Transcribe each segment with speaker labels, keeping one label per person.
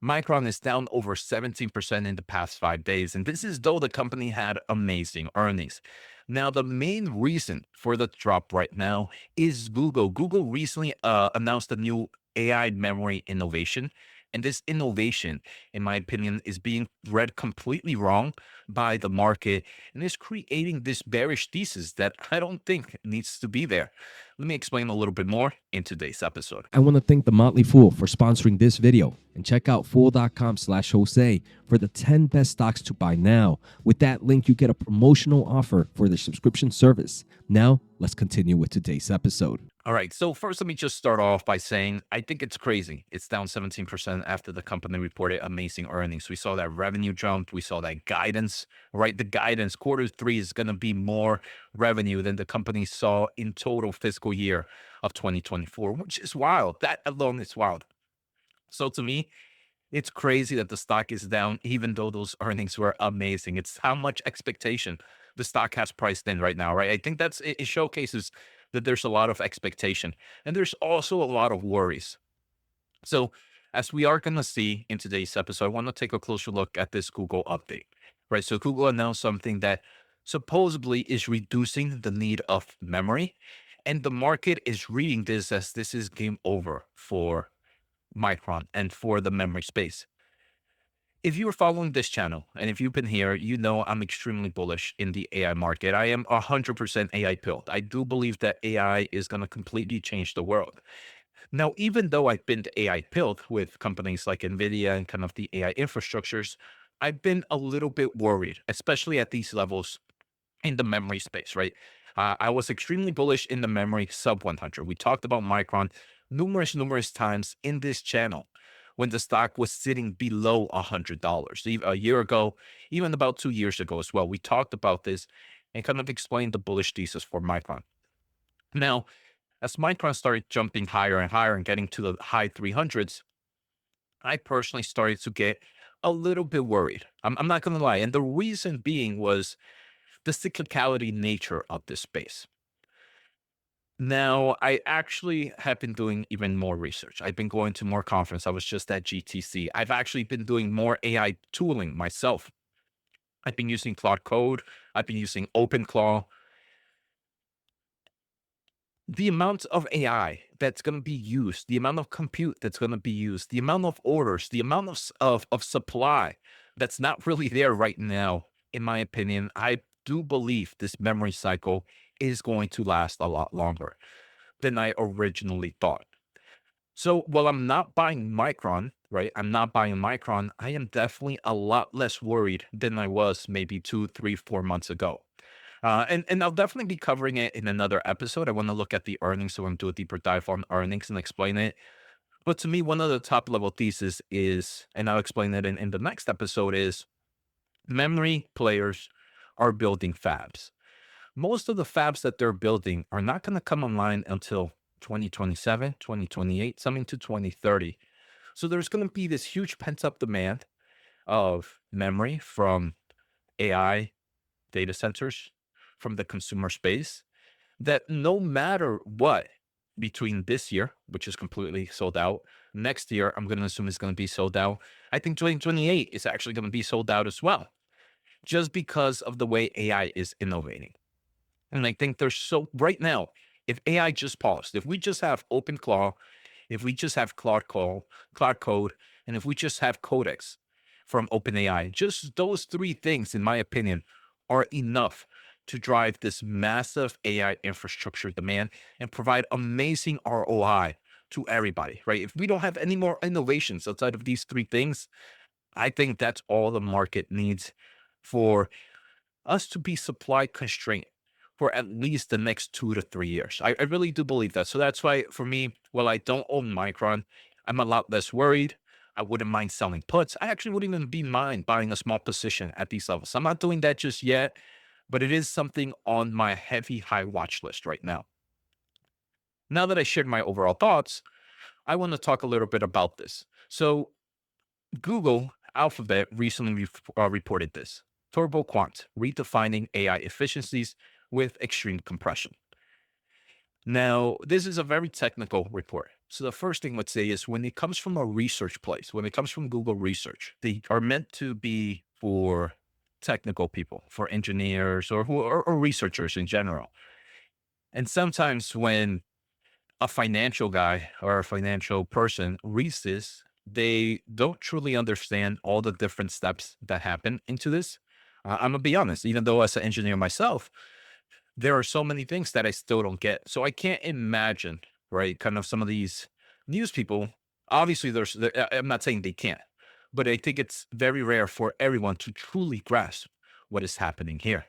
Speaker 1: Micron is down over 17% in the past 5 days, and this is though the company had amazing earnings. Now, the main reason for the drop right now is Google. Google recently announced a new AI memory innovation. And this innovation, in my opinion, is being read completely wrong by the market and is creating this bearish thesis that I don't think needs to be there. Let me explain a little bit more in today's episode.
Speaker 2: I want to thank The Motley Fool for sponsoring this video, and check out fool.com/Jose for the 10 best stocks to buy now. With that link, you get a promotional offer for the subscription service. Now, let's continue with today's episode.
Speaker 1: All right. So first, let me just start off by saying I think it's crazy. It's down 17% after the company reported amazing earnings. We saw that revenue jump. We saw that guidance, right? The guidance Q3 is going to be more revenue than the company saw in total fiscal year of 2024, which is wild. That alone is wild. So to me, it's crazy that the stock is down, even though those earnings were amazing. It's how much expectation the stock has priced in right now, right? I think it showcases that there's a lot of expectation and there's also a lot of worries. So, as we are going to see in today's episode, I want to take a closer look at this Google update, right? So, Google announced something that supposedly is reducing the need of memory, and the market is reading this as this is game over for Micron and for the memory space. If you are following this channel and if you've been here, you know I'm extremely bullish in the AI market. I am 100% AI pilled. I do believe that AI is going to completely change the world. Now, even though I've been AI pilled with companies like NVIDIA and kind of the AI infrastructures, I've been a little bit worried, especially at these levels in the memory space, right? I was extremely bullish in the memory sub 100. We talked about Micron numerous times in this channel when the stock was sitting below $100. A year ago, even about 2 years ago as well, we talked about this and kind of explained the bullish thesis for Micron. Now, as Micron started jumping higher and higher and getting to the high 300s, I personally started to get a little bit worried. I'm not going to lie. And the reason being was the cyclicality nature of this space. Now, I actually have been doing even more research. I've been going to more conference. I was just at GTC. I've actually been doing more AI tooling myself. I've been using Claude Code. I've been using OpenClaw. The amount of AI that's going to be used, the amount of compute that's going to be used, the amount of orders, the amount of supply that's not really there right now, in my opinion, I do believe this memory cycle is going to last a lot longer than I originally thought. So while I'm not buying Micron, right? I'm not buying Micron. I am definitely a lot less worried than I was maybe 2, 3, 4 months ago. And I'll definitely be covering it in another episode. I want to look at the earnings, so I'm do a deeper dive on earnings and explain it. But to me, one of the top level thesis is, and I'll explain it in the next episode, is memory players are building fabs. Most of the fabs that they're building are not going to come online until 2027, 2028, something to 2030. So there's going to be this huge pent up demand of memory from AI data centers, from the consumer space, that no matter what, between this year, which is completely sold out, next year, I'm going to assume it's going to be sold out. I think 2028 is actually going to be sold out as well, just because of the way AI is innovating. And I think there's so right now, if AI just paused, if we just have OpenClaw, if we just have Cloud Code, and if we just have Codex from OpenAI, just those three things, in my opinion, are enough to drive this massive AI infrastructure demand and provide amazing ROI to everybody, right? If we don't have any more innovations outside of these three things, I think that's all the market needs for us to be supply constrained for at least the next 2 to 3 years. I really do believe that. So that's why for me, while I don't own Micron, I'm a lot less worried. I wouldn't mind selling puts. I actually wouldn't even be mind buying a small position at these levels. I'm not doing that just yet, but it is something on my heavy high watch list right now. Now that I shared my overall thoughts, I want to talk a little bit about this. So Google Alphabet recently reported this. TurboQuant, redefining AI efficiencies with extreme compression. Now, this is a very technical report. So the first thing I would say is when it comes from a research place, when it comes from Google research, they are meant to be for technical people, for engineers or researchers in general. And sometimes when a financial guy or a financial person reads this, they don't truly understand all the different steps that happen into this. I'm gonna be honest, even though as an engineer myself, there are so many things that I still don't get. So I can't imagine, right? Kind of some of these news people. Obviously, I'm not saying they can't, but I think it's very rare for everyone to truly grasp what is happening here.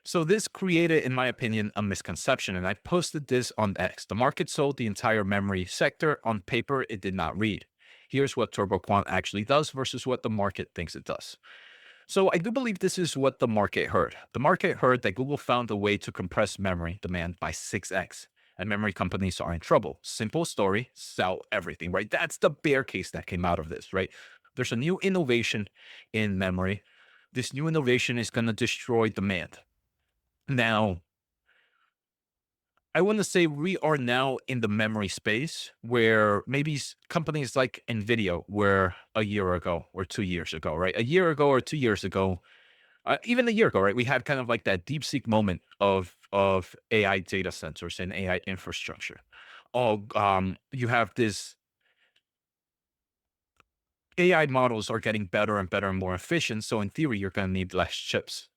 Speaker 1: So this created, in my opinion, a misconception, and I posted this on X. The market sold the entire memory sector. On paper, it did not read. Here's what TurboQuant actually does versus what the market thinks it does. So I do believe this is what the market heard. The market heard that Google found a way to compress memory demand by 6x, and memory companies are in trouble. Simple story, sell everything, right? That's the bear case that came out of this, right? There's a new innovation in memory. This new innovation is going to destroy demand. Now, I want to say we are now in the memory space where maybe companies like NVIDIA were a year ago or 2 years ago, right? A year ago or 2 years ago, even a year ago, right? We had kind of like that deep seek moment of AI data centers and AI infrastructure. Oh, you have this AI models are getting better and better and more efficient. So in theory, you're going to need less chips.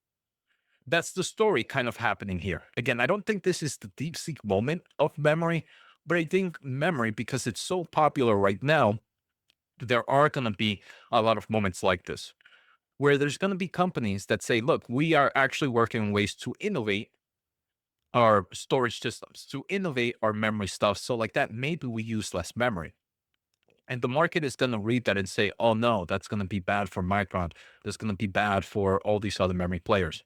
Speaker 1: That's the story kind of happening here. Again, I don't think this is the deep seek moment of memory, but I think memory, because it's so popular right now, there are going to be a lot of moments like this where there's going to be companies that say, look, we are actually working on ways to innovate our storage systems, to innovate our memory stuff. So, like that, maybe we use less memory. And the market is going to read that and say, oh, no, that's going to be bad for Micron. That's going to be bad for all these other memory players.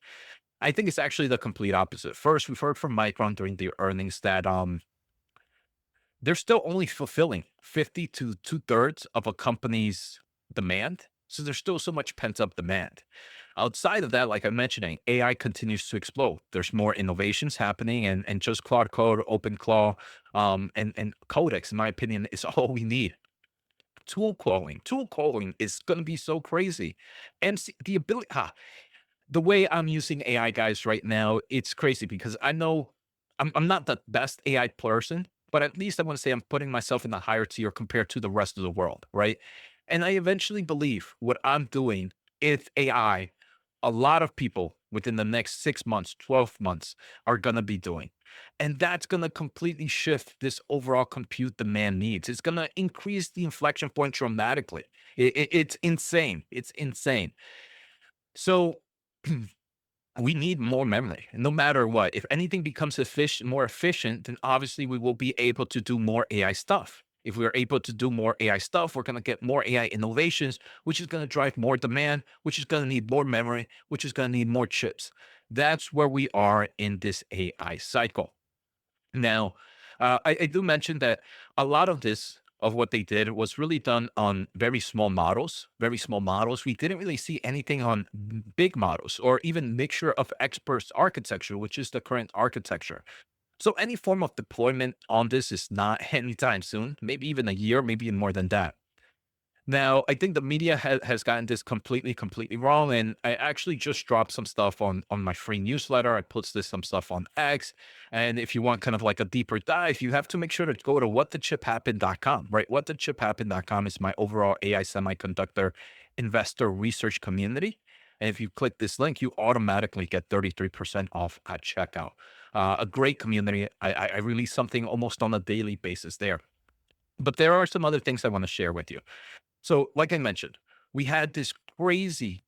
Speaker 1: I think it's actually the complete opposite. First, we've heard from Micron during the earnings that they're still only fulfilling 50 to two-thirds of a company's demand. So there's still so much pent-up demand. Outside of that, like I'm mentioning, AI continues to explode. There's more innovations happening, and just Claude Code, OpenClaw, and Codex, in my opinion, is all we need. Tool calling is going to be so crazy. And the ability, the way I'm using AI guys right now, it's crazy because I know I'm not the best AI person, but at least I want to say I'm putting myself in a higher tier compared to the rest of the world, right? And I eventually believe what I'm doing with AI, a lot of people within the next 6 months, 12 months are going to be doing. And that's going to completely shift this overall compute demand needs. It's going to increase the inflection point dramatically. It's insane. It's insane. So we need more memory, no matter what. If anything becomes more efficient, then obviously we will be able to do more AI stuff. If we're able to do more AI stuff, we're going to get more AI innovations, which is going to drive more demand, which is going to need more memory, which is going to need more chips. That's where we are in this AI cycle. Now, I do mention that a lot of this, of what they did, was really done on very small models, very small models. We didn't really see anything on big models or even mixture of experts architecture, which is the current architecture. So any form of deployment on this is not anytime soon, maybe even a year, maybe even more than that. Now, I think the media has gotten this completely wrong. And I actually just dropped some stuff on my free newsletter. I posted some stuff on X. And if you want kind of like a deeper dive, you have to make sure to go to whatthechiphappen.com, right? Whatthechiphappen.com is my overall AI semiconductor investor research community. And if you click this link, you automatically get 33% off at checkout. A great community. I release something almost on a daily basis there. But there are some other things I want to share with you. So, like I mentioned, we had this crazy.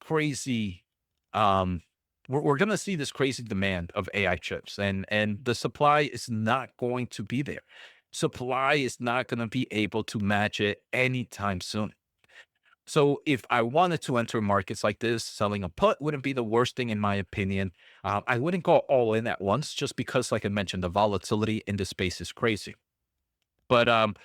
Speaker 1: Um, we're going to see this crazy demand of AI chips, and the supply is not going to be there. Supply is not going to be able to match it anytime soon. So, if I wanted to enter markets like this, selling a put wouldn't be the worst thing in my opinion. I wouldn't go all in at once, just because, like I mentioned, the volatility in the space is crazy. But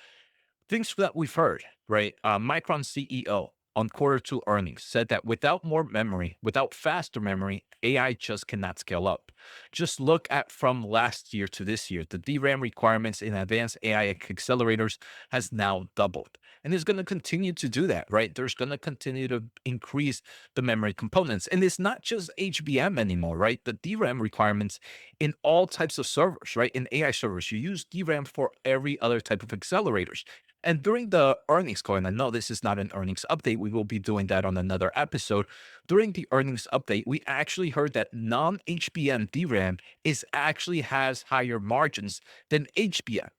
Speaker 1: things that we've heard, right? Micron CEO on Q2 earnings said that without more memory, without faster memory, AI just cannot scale up. Just look at from last year to this year, the DRAM requirements in advanced AI accelerators has now doubled. And it's going to continue to do that, right? There's going to continue to increase the memory components. And it's not just HBM anymore, right? The DRAM requirements in all types of servers, right? In AI servers, you use DRAM for every other type of accelerators. And during the earnings call, and I know this is not an earnings update, we will be doing that on another episode. During the earnings update, we actually heard that non-HBM DRAM is actually has higher margins than HBM.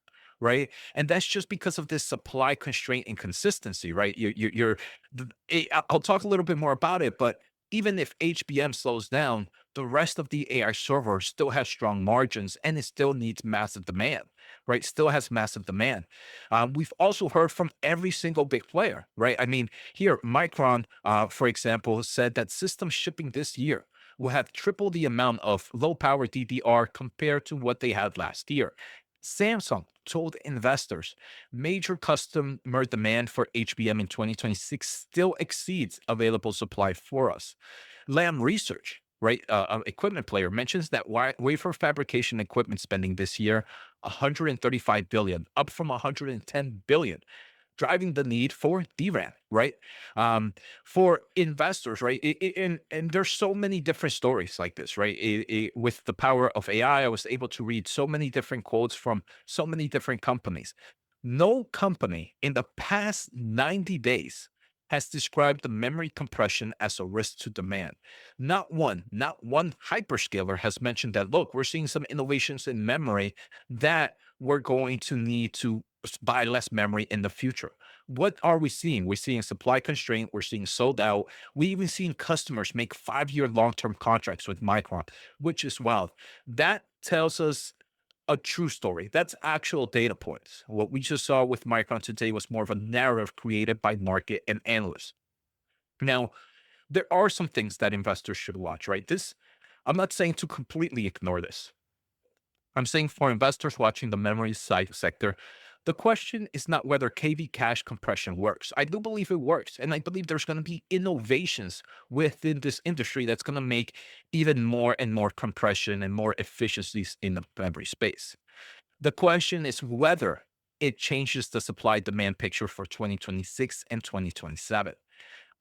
Speaker 1: Right. And that's just because of this supply constraint inconsistency, right? I'll talk a little bit more about it, but even if HBM slows down, the rest of the AI server still has strong margins and it still needs massive demand, right? Still has massive demand. We've also heard from every single big player, right? I mean, here, Micron, for example, said that system shipping this year will have triple the amount of low power DDR compared to what they had last year. Samsung told investors major customer demand for HBM in 2026 still exceeds available supply for us. Lam Research, right, equipment player, mentions that wafer fabrication equipment spending this year 135 billion, up from 110 billion, driving the need for DRAM, right? For investors, right? And there's so many different stories like this, right? With the power of AI, I was able to read so many different quotes from so many different companies. No company in the past 90 days has described the memory compression as a risk to demand. Not one hyperscaler has mentioned that, look, we're seeing some innovations in memory that we're going to need to buy less memory in the future. What are we seeing? We're seeing supply constraint. We're seeing sold out. We even seen customers make 5-year long-term contracts with Micron, which is wild. That tells us a true story. That's actual data points. What we just saw with Micron today was more of a narrative created by market and analysts. Now, there are some things that investors should watch, right? I'm not saying to completely ignore this. I'm saying for investors watching the memory side sector, the question is not whether KV cache compression works. I do believe it works. And I believe there's going to be innovations within this industry that's going to make even more and more compression and more efficiencies in the memory space. The question is whether it changes the supply demand picture for 2026 and 2027.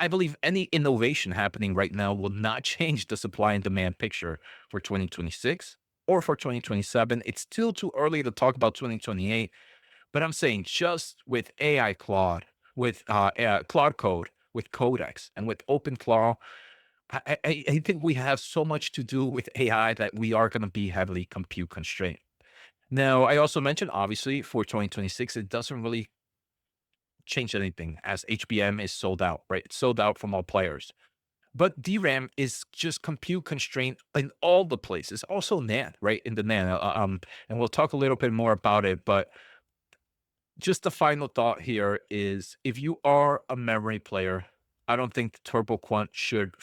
Speaker 1: I believe any innovation happening right now will not change the supply and demand picture for 2026 or for 2027. It's still too early to talk about 2028, but I'm saying just with AI Claude, with Claude Code, with Codex, and with OpenClaw, I think we have so much to do with AI that we are going to be heavily compute constrained. Now, I also mentioned, obviously, for 2026, it doesn't really change anything as HBM is sold out, right? It's sold out from all players. But DRAM is just compute constraint in all the places. Also NAND, right? In the NAND. And we'll talk a little bit more about it. But just the final thought here is if you are a memory player, I don't think TurboQuant should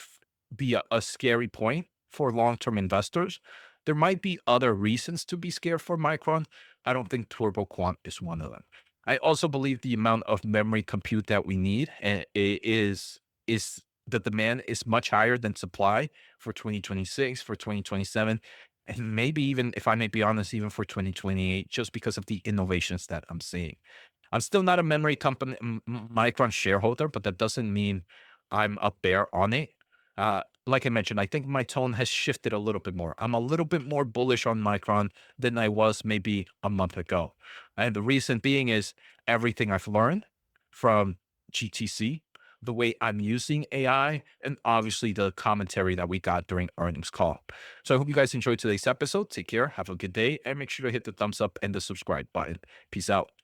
Speaker 1: be a scary point for long-term investors. There might be other reasons to be scared for Micron. I don't think TurboQuant is one of them. I also believe the amount of memory compute that we need is the demand is much higher than supply for 2026, for 2027, and maybe even, if I may be honest, even for 2028, just because of the innovations that I'm seeing. I'm still not a memory company, Micron shareholder, but that doesn't mean I'm up there on it. Like I mentioned, I think my tone has shifted a little bit more. I'm a little bit more bullish on Micron than I was maybe a month ago. And the reason being is everything I've learned from GTC, the way I'm using AI, and obviously the commentary that we got during earnings call. So I hope you guys enjoyed today's episode. Take care, have a good day, and make sure to hit the thumbs up and the subscribe button. Peace out.